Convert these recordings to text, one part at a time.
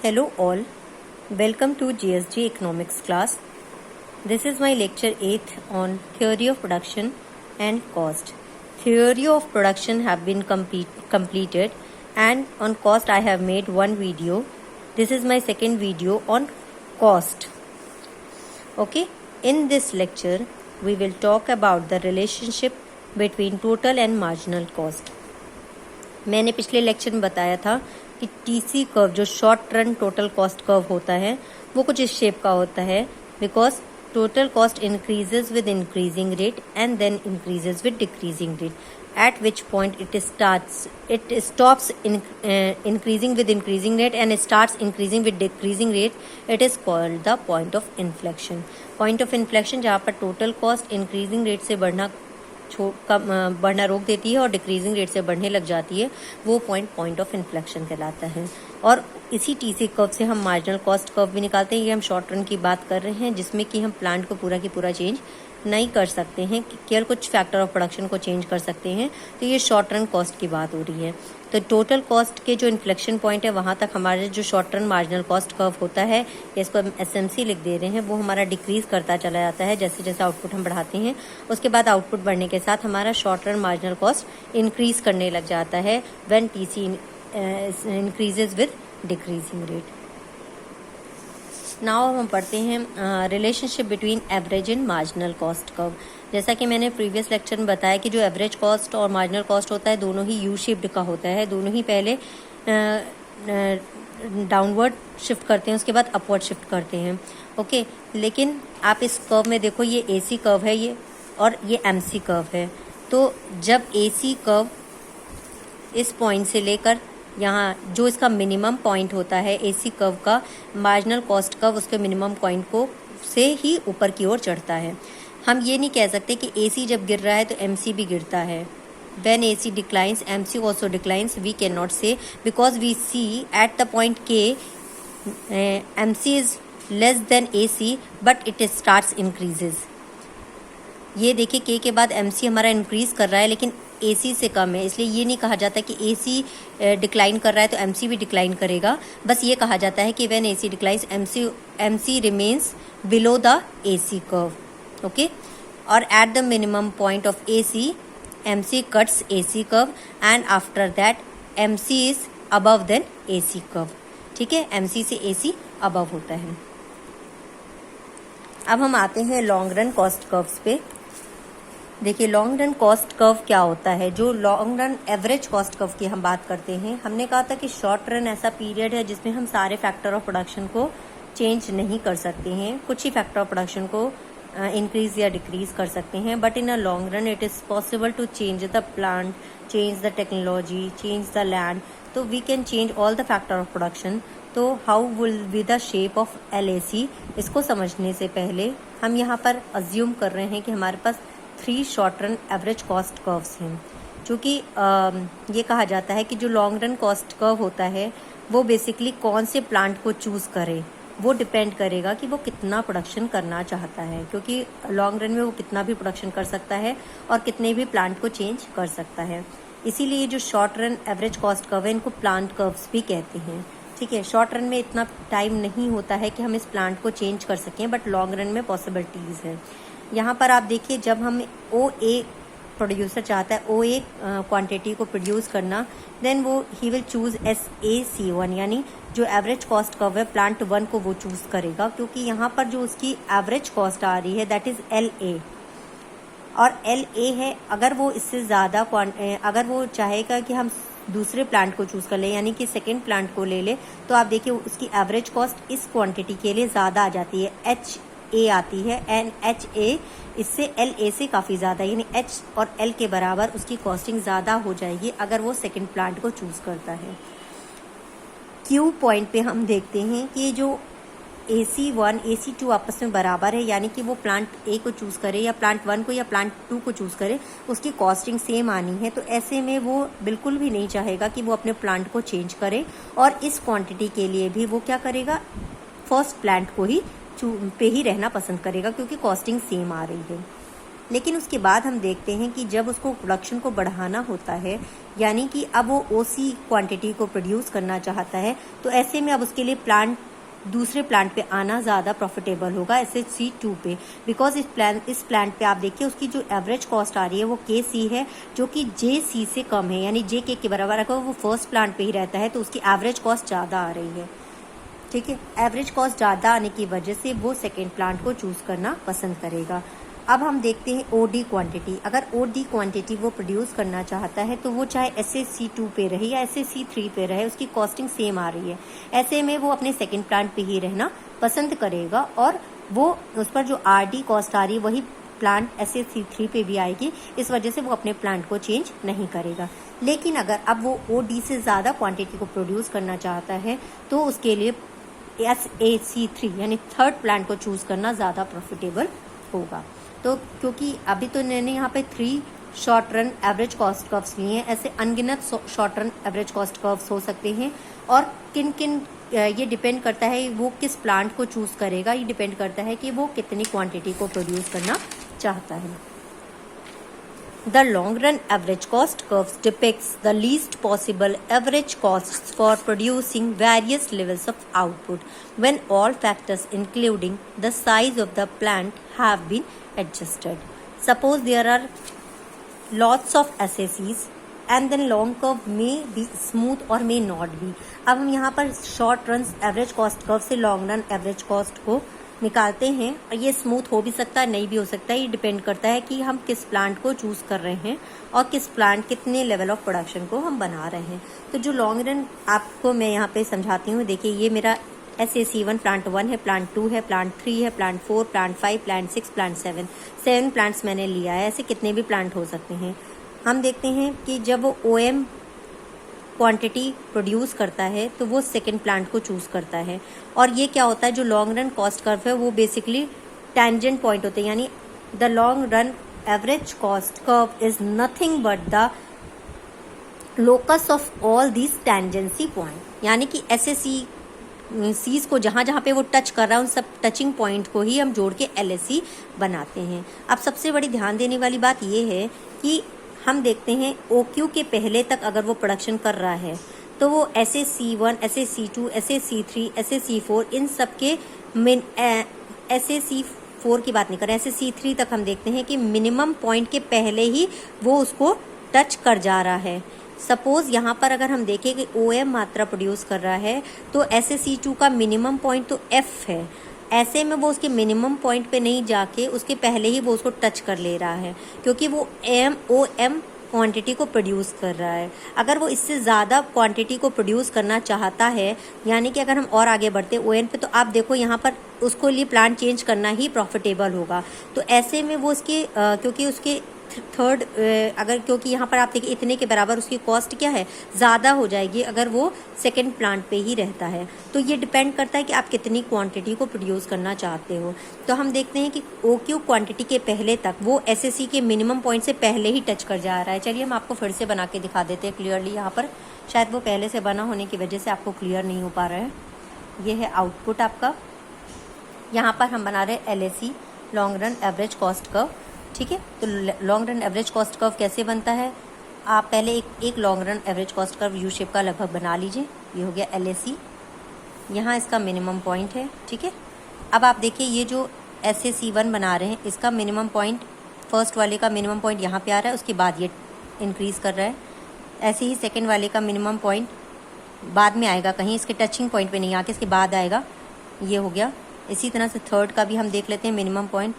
Hello all, welcome to GSG Economics class. This is my lecture 8 on theory of production and cost. Theory of production have been completed, and on cost I have made one video. This is my second video on cost. Okay, in this lecture we will talk about the relationship between total and marginal cost. मैंने पिछले lecture में बताया था कि TC curve जो short run total cost curve होता है वो कुछ इस शेप का होता है, because total cost increases with increasing rate and then increases with decreasing rate, at which point it stops increasing with increasing rate and starts increasing with decreasing rate. It is called the point of inflection. Point of inflection जहाँ पर total cost increasing rate से बढ़ना रोक देती है और decreasing rate से बढ़ने लग जाती है, वो पॉइंट ऑफ इन्फ्लेक्शन कहलाता है. और इसी टीसी कर्व से हम मार्जिनल कॉस्ट कर्व भी निकालते हैं. ये हम शॉर्ट रन की बात कर रहे हैं जिसमें कि हम प्लांट को पूरा की पूरा चेंज नहीं कर सकते हैं, केवल कुछ फैक्टर ऑफ प्रोडक्शन को चेंज कर सकते हैं. तो ये शॉर्ट रन कॉस्ट की बात हो रही है. तो टोटल कॉस्ट के जो इन्फ्लेक्शन पॉइंट है वहाँ तक हमारे जो short run marginal cost curve होता है, इसको हम एसएमसी लिख दे रहे हैं, वो हमारा डिक्रीज करता चला जाता है जैसे जैसे आउटपुट हम बढ़ाते हैं. उसके बाद आउटपुट बढ़ने के साथ हमारा short run marginal cost increase करने लग जाता है when TC increases with decreasing rate. Now हम पढ़ते हैं relationship between average and marginal cost curve. जैसा कि मैंने प्रीवियस लेक्चर में बताया कि जो एवरेज कॉस्ट और मार्जिनल कॉस्ट होता है दोनों ही यू शेप्ड का होता है. दोनों ही पहले डाउनवर्ड शिफ्ट करते हैं, उसके बाद अपवर्ड शिफ्ट करते हैं. ओके, लेकिन आप इस कर्व में देखो, ये एसी कर्व है ये, और ये एमसी कर्व है. तो जब एसी कर्व इस पॉइंट से लेकर यहाँ जो इसका मिनिमम पॉइंट होता है एसी कर्व का, मार्जिनल कॉस्ट कर्व उसके मिनिमम पॉइंट को से ही ऊपर की ओर चढ़ता है. हम ये नहीं कह सकते कि एसी जब गिर रहा है तो एमसी भी गिरता है. When AC declines, MC also declines. We cannot say, because we see at the point K, MC is less than AC, but it starts increases. ये देखिए K के बाद MC हमारा इंक्रीज कर रहा है लेकिन AC से कम है, इसलिए ये नहीं कहा जाता कि AC डिक्लाइन कर रहा है तो MC भी डिक्लाइन करेगा. बस ये कहा जाता है कि when AC declines, MC remains below the AC curve. Okay, or at the minimum point of AC, MC cuts AC curve and after that MC is above than AC curve. ठीक है, MC से AC above होता है. अब हम आते हैं long run cost curves पे. देखिए लॉन्ग रन कॉस्ट कर्व क्या होता है. जो long run average cost curve की हम बात करते हैं, हमने कहा था कि शॉर्ट रन ऐसा पीरियड है जिसमें हम सारे फैक्टर ऑफ प्रोडक्शन को चेंज नहीं कर सकते हैं, कुछ ही फैक्टर ऑफ प्रोडक्शन को इंक्रीज या डिक्रीज कर सकते हैं. But in a long run it is possible to change the plant, change the technology, change the land. तो we can change all the factor of production. तो how will be the shape of LAC, इसको समझने से पहले हम यहाँ पर assume कर रहे हैं कि हमारे पास 3 short run average cost curves हैं. चूँकि ये कहा जाता है कि जो लॉन्ग रन कॉस्ट कर्व होता है वो बेसिकली कौन से प्लांट को चूज़ करे, वो डिपेंड करेगा कि वो कितना प्रोडक्शन करना चाहता है, क्योंकि लॉन्ग रन में वो कितना भी प्रोडक्शन कर सकता है और कितने भी प्लांट को चेंज कर सकता है. इसीलिए जो short run average cost curve है इनको प्लांट कर्व्स भी कहते हैं. ठीक है, शॉर्ट रन में इतना टाइम नहीं होता है कि हम इस प्लांट को चेंज कर सकें, बट लॉन्ग रन में पॉसिबिलिटीज़ है. यहाँ पर आप देखिए, जब हम OA प्रोड्यूसर चाहता है OA क्वांटिटी को प्रोड्यूस करना, देन वो ही विल चूज़ SAC1, यानी जो एवरेज कॉस्ट कर्व है प्लांट 1 को वो चूज़ करेगा, क्योंकि यहाँ पर जो उसकी एवरेज कॉस्ट आ रही है दैट इज़ LA, और LA है. अगर वो इससे ज़्यादा अगर वो चाहेगा कि हम दूसरे प्लांट को चूज़ कर लें, यानी कि सेकेंड प्लांट को ले ले, तो आप देखिए उसकी एवरेज कॉस्ट इस क्वांटिटी के लिए ज़्यादा आ जाती है, HA आती है, एंड HA इससे LA से काफ़ी ज़्यादा, यानी H और L के बराबर उसकी कॉस्टिंग ज़्यादा हो जाएगी अगर वो सेकेंड प्लांट को चूज़ करता है. Q पॉइंट पे हम देखते हैं कि जो AC1 AC2 आपस में बराबर है, यानी कि वो प्लांट A को चूज़ करे या प्लांट 1 को या प्लांट 2 को चूज़ करे, उसकी कॉस्टिंग सेम आनी है. तो ऐसे में वो बिल्कुल भी नहीं चाहेगा कि वो अपने प्लांट को चेंज करे, और इस क्वांटिटी के लिए भी वो क्या करेगा, फर्स्ट प्लांट को ही पे ही रहना पसंद करेगा, क्योंकि कॉस्टिंग सेम आ रही है. लेकिन उसके बाद हम देखते हैं कि जब उसको प्रोडक्शन को बढ़ाना होता है, यानी कि अब वो ओसी क्वांटिटी को प्रोड्यूस करना चाहता है, तो ऐसे में अब उसके लिए दूसरे प्लांट पे आना ज़्यादा प्रॉफिटेबल होगा SHC2 पे, बिकॉज इस प्लांट पे आप देखिए उसकी जो एवरेज कॉस्ट आ रही है वो KC है, जो कि JC से कम है, यानी JK के बराबर। अगर वो फर्स्ट प्लांट पे ही रहता है तो उसकी एवरेज कॉस्ट ज़्यादा आ रही है, ठीक है। एवरेज कॉस्ट ज़्यादा आने की वजह से वो सेकेंड प्लांट को चूज़ करना पसंद करेगा। अब हम देखते हैं OD क्वांटिटी। अगर OD क्वांटिटी वो प्रोड्यूस करना चाहता है तो वो चाहे SHC2 पे रहे या SHC3 पे रहे, उसकी कॉस्टिंग सेम आ रही है। ऐसे में वो अपने सेकंड प्लांट पे ही रहना पसंद करेगा और वो उस पर जो RD कॉस्ट आ रही है वही प्लांट SHC3 पे भी आएगी। इस वजह से वो अपने प्लांट को चेंज नहीं करेगा। लेकिन अगर अब वो OD से ज़्यादा क्वांटिटी को प्रोड्यूस करना चाहता है तो उसके लिए SHC3 यानी थर्ड प्लांट को चूज़ करना ज़्यादा प्रॉफिटेबल होगा। तो क्योंकि अभी तो मैंने यहाँ पे 3 short run average cost curves लिए हैं, ऐसे अनगिनत short run average cost curves हो सकते हैं। और किन किन ये डिपेंड करता है वो किस प्लांट को चूज़ करेगा, ये डिपेंड करता है कि वो कितनी क्वांटिटी को प्रोड्यूस करना चाहता है। The long run average cost curves depicts the least possible average costs for producing various levels of output when all factors including the size of the plant have been adjusted. Suppose there are lots of SACs and then long curve may be smooth or may not be. अब हम यहाँ पर short run average cost curve से long run average cost को निकालते हैं और ये स्मूथ हो भी सकता है, नहीं भी हो सकता है। ये डिपेंड करता है कि हम किस प्लांट को चूज़ कर रहे हैं और किस प्लांट कितने लेवल ऑफ प्रोडक्शन को हम बना रहे हैं। तो जो लॉन्ग रन आपको मैं यहाँ पे समझाती हूँ, देखिए ये मेरा SAC1 प्लांट 1 है, प्लांट 2 है, प्लांट 3 है, plant 4, plant 5, plant 6, plant 7 plants मैंने लिया है। ऐसे कितने भी प्लांट हो सकते हैं। हम देखते हैं कि जब वो OM क्वांटिटी प्रोड्यूस करता है तो वो सेकंड प्लांट को चूज़ करता है। और ये क्या होता है, जो लॉन्ग रन कॉस्ट कर्व है वो बेसिकली टेंजेंट पॉइंट होते हैं, यानी the long run average cost curve is nothing but the locus of all these tangency point, यानी कि SACs को जहाँ जहाँ पे वो टच कर रहा है उन सब टचिंग पॉइंट को ही हम जोड़ के LAC बनाते हैं। अब सबसे बड़ी ध्यान देने वाली बात ये है कि हम देखते हैं OQ के पहले तक अगर वो प्रोडक्शन कर रहा है तो वो SAC1, SAC2, SAC3, SAC4 इन सब के SAC4 की बात नहीं कर रहे, SAC3 तक हम देखते हैं कि मिनिमम पॉइंट के पहले ही वो उसको टच कर जा रहा है। सपोज यहाँ पर अगर हम देखें कि OM मात्रा प्रोड्यूस कर रहा है तो SAC2 का मिनिमम पॉइंट तो F है। ऐसे में वो उसके मिनिमम पॉइंट पे नहीं जाके उसके पहले ही वो उसको टच कर ले रहा है, क्योंकि वो OM क्वांटिटी को प्रोड्यूस कर रहा है। अगर वो इससे ज़्यादा क्वांटिटी को प्रोड्यूस करना चाहता है, यानी कि अगर हम और आगे बढ़ते ON पे, तो आप देखो यहाँ पर उसको लिए प्लांट चेंज करना ही प्रॉफिटेबल होगा। तो ऐसे में वो उसके क्योंकि उसके थर्ड क्योंकि यहाँ पर आप देखिए इतने के बराबर उसकी कॉस्ट क्या है, ज़्यादा हो जाएगी अगर वो सेकंड प्लांट पे ही रहता है। तो ये डिपेंड करता है कि आप कितनी क्वांटिटी को प्रोड्यूस करना चाहते हो। तो हम देखते हैं कि OQ क्वांटिटी के पहले तक वो SAC के मिनिमम पॉइंट से पहले ही टच कर जा रहा है। चलिए हम आपको फिर से बना के दिखा देते हैं क्लियरली। यहाँ पर शायद वो पहले से बना होने की वजह से आपको क्लियर नहीं हो पा रहा है। ये है आउटपुट आपका। यहाँ पर हम बना रहे हैं LAC, long run average cost curve, ठीक है। तो long run average cost curve कैसे बनता है, आप पहले एक long run average cost curve U shape का लगभग बना लीजिए। ये हो गया LAC, यहाँ इसका मिनिमम पॉइंट है, ठीक है। अब आप देखिए ये जो SAC1 बना रहे हैं इसका मिनिमम पॉइंट, फर्स्ट वाले का मिनिमम पॉइंट यहाँ पे आ रहा है, उसके बाद ये इंक्रीज़ कर रहा है। ऐसे ही सेकेंड वाले का मिनिमम पॉइंट बाद में आएगा, कहीं इसके टचिंग पॉइंट पे नहीं आके इसके बाद आएगा, ये हो गया। इसी तरह से थर्ड का भी हम देख लेते हैं मिनिमम पॉइंट,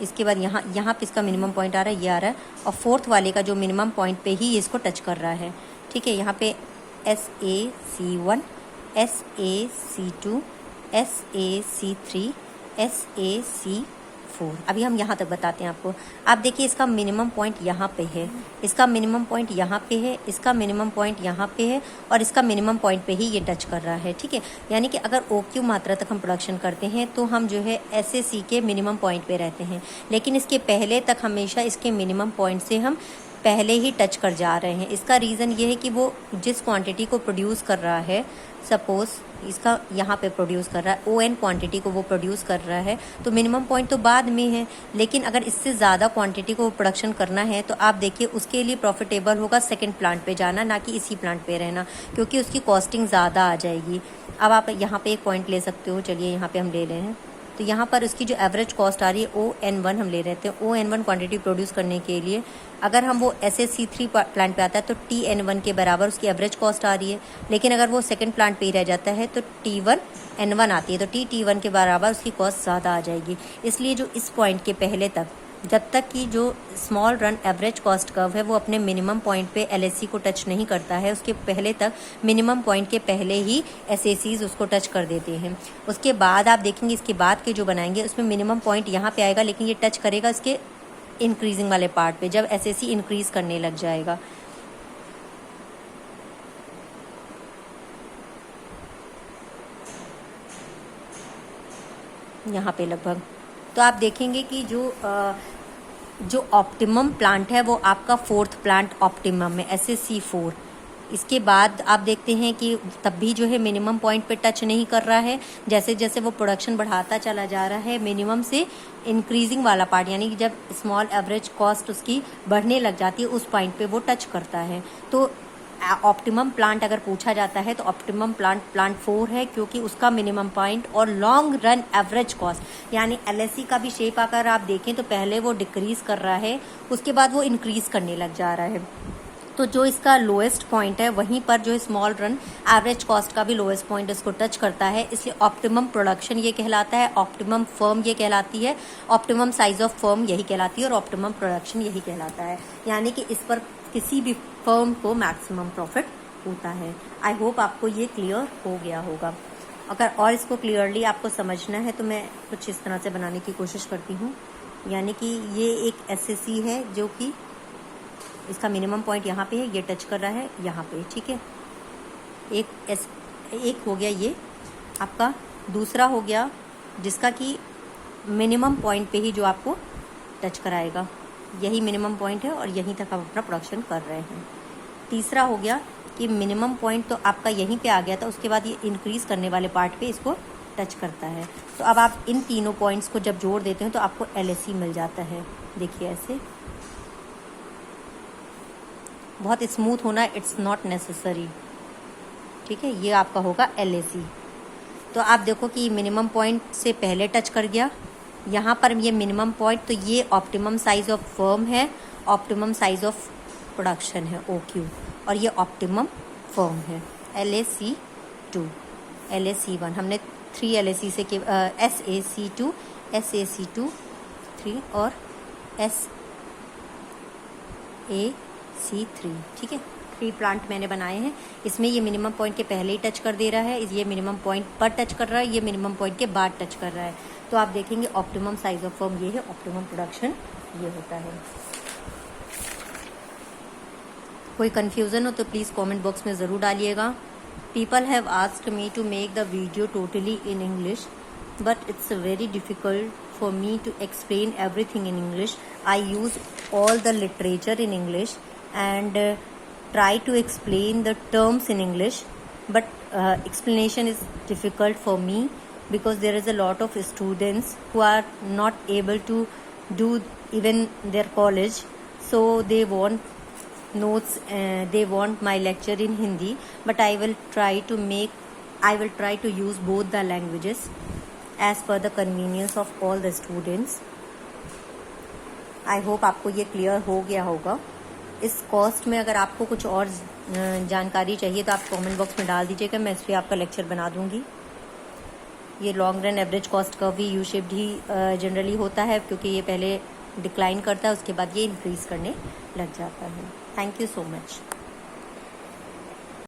इसके बाद यहाँ पे इसका मिनिमम पॉइंट आ रहा है, ये आ रहा है। और फोर्थ वाले का जो मिनिमम पॉइंट पे ही इसको टच कर रहा है, ठीक है। यहाँ पे SAC1, SAC2, SAC3, SAC4। अभी हम यहाँ तक बताते हैं आपको। आप देखिए इसका मिनिमम पॉइंट यहाँ पे है, इसका मिनिमम पॉइंट यहाँ पे है, इसका मिनिमम पॉइंट यहाँ पे है और इसका मिनिमम पॉइंट पे ही ये टच कर रहा है, ठीक है। यानी कि अगर OQ मात्रा तक हम प्रोडक्शन करते हैं तो हम जो है SAC के मिनिमम पॉइंट पे रहते हैं, लेकिन इसके पहले तक हमेशा इसके मिनिमम पॉइंट से हम पहले ही टच कर जा रहे हैं। इसका रीज़न ये है कि वो जिस क्वांटिटी को प्रोड्यूस कर रहा है, सपोज इसका यहाँ पे प्रोड्यूस कर रहा है, ON क्वांटिटी को वो प्रोड्यूस कर रहा है, तो मिनिमम पॉइंट तो बाद में है, लेकिन अगर इससे ज़्यादा क्वांटिटी को प्रोडक्शन करना है तो आप देखिए उसके लिए प्रॉफिटेबल होगा सेकंड प्लांट पे जाना, ना कि इसी प्लांट पे रहना, क्योंकि उसकी कॉस्टिंग ज़्यादा आ जाएगी। अब आप यहाँ पे एक पॉइंट ले सकते हो, चलिए यहाँ पे हम ले रहे हैं, तो यहाँ पर उसकी जो एवरेज कॉस्ट आ रही है ON1 हम ले रहे थे। ON1 क्वांटिटी प्रोड्यूस करने के लिए अगर हम वो SAC3 प्लांट पे आता है तो TN1 के बराबर उसकी एवरेज कॉस्ट आ रही है, लेकिन अगर वो सेकंड प्लांट पे ही रह जाता है तो T1N1 आती है, तो TT1 के बराबर उसकी कॉस्ट ज़्यादा आ जाएगी। इसलिए जो इस पॉइंट के पहले तक, जब तक कि जो small run average cost curve है वो अपने मिनिमम पॉइंट पे LSC को टच नहीं करता है, उसके पहले तक मिनिमम पॉइंट के पहले ही SACs उसको टच कर देते हैं। उसके बाद आप देखेंगे इसके बाद के जो बनाएंगे उसमें मिनिमम पॉइंट यहाँ पे आएगा, लेकिन ये टच करेगा इसके इंक्रीजिंग वाले पार्ट पे, जब SAC इंक्रीज करने लग जाएगा। यहाँ पे लगभग तो आप देखेंगे कि जो ऑप्टिमम प्लांट है वो आपका फोर्थ प्लांट ऑप्टिमम है, SAC4। इसके बाद आप देखते हैं कि तब भी जो है मिनिमम पॉइंट पे टच नहीं कर रहा है, जैसे जैसे वो प्रोडक्शन बढ़ाता चला जा रहा है मिनिमम से इंक्रीजिंग वाला पार्ट, यानी कि जब स्मॉल एवरेज कॉस्ट उसकी बढ़ने लग जाती है उस पॉइंट पे वो टच करता है। तो ऑप्टिमम प्लांट अगर पूछा जाता है तो ऑप्टिमम प्लांट 4 है, क्योंकि उसका मिनिमम पॉइंट और लॉन्ग रन एवरेज कॉस्ट, यानी LSC का भी शेप अगर आप देखें तो पहले वो डिक्रीज कर रहा है, उसके बाद वो इंक्रीज करने लग जा रहा है। तो जो इसका लोएस्ट पॉइंट है वहीं पर जो स्मॉल रन एवरेज कॉस्ट का भी लोएस्ट पॉइंट इसको टच करता है, इसलिए ऑप्टिमम प्रोडक्शन ये कहलाता है, ऑप्टिमम फर्म ये कहलाती है, ऑप्टिमम साइज ऑफ फर्म यही कहलाती है और ऑप्टिमम प्रोडक्शन यही कहलाता है, यानी कि इस पर किसी भी फर्म को मैक्सिमम प्रॉफिट होता है। आई होप आपको ये क्लियर हो गया होगा। अगर और इसको क्लियरली आपको समझना है तो मैं कुछ इस तरह से बनाने की कोशिश करती हूँ, यानी कि ये एक SAC है जो कि इसका मिनिमम पॉइंट यहाँ पे है, ये टच कर रहा है यहाँ पे, ठीक है। एक हो गया ये आपका, दूसरा हो गया जिसका कि मिनिमम पॉइंट पे ही जो आपको टच कराएगा, यही मिनिमम पॉइंट है और यहीं तक आप अपना प्रोडक्शन कर रहे हैं। तीसरा हो गया कि मिनिमम पॉइंट तो आपका यहीं पे आ गया था, उसके बाद ये इंक्रीज करने वाले पार्ट पे इसको टच करता है। तो अब आप इन तीनों पॉइंट्स को जब जोड़ देते हैं तो आपको LSC मिल जाता है। देखिए ऐसे बहुत स्मूथ होना इट्स नॉट नेसेसरी, ठीक है। ये आपका होगा LSC। तो आप देखो कि मिनिमम पॉइंट से पहले टच कर गया, यहाँ पर ये मिनिमम पॉइंट, तो ये ऑप्टिमम साइज ऑफ फर्म है, ऑप्टिमम साइज ऑफ प्रोडक्शन है OQ, और ये ऑप्टिमम फर्म है LAC2, LAC1। हमने 3 LAC से SAC2, SAC2 3 और SAC3, ठीक है। 3 प्लांट मैंने बनाए हैं, इसमें ये मिनिमम पॉइंट के पहले ही टच कर दे रहा है, ये मिनिमम पॉइंट पर टच कर रहा है, ये मिनिमम पॉइंट के बाद टच कर रहा है। तो आप देखेंगे ऑप्टिमम साइज ऑफ फर्म ये है, ऑप्टिमम प्रोडक्शन ये होता है। कोई कन्फ्यूज़न हो तो प्लीज़ कमेंट बॉक्स में ज़रूर डालिएगा। People have asked me to make the video totally in English, but it's very difficult for me to explain everything in English. I use all the literature in English and try to explain the terms in English, but explanation is difficult for me because there is a lot of students who are not able to do even their college, so they want notes, they want my lecture in Hindi, but I will try to use both the languages as per the convenience of all the students. I hope आपको ये clear हो गया होगा। इस cost में अगर आपको कुछ और जानकारी चाहिए तो आप कमेंट बॉक्स में डाल दीजिएगा, मैं इस पर आपका लेक्चर बना दूंगी। ये long run average cost curve भी यू शेप्ड ही जनरली होता है, क्योंकि ये पहले डिक्लाइन करता है उसके बाद ये इंक्रीज करने लग जाता है। Thank you so much.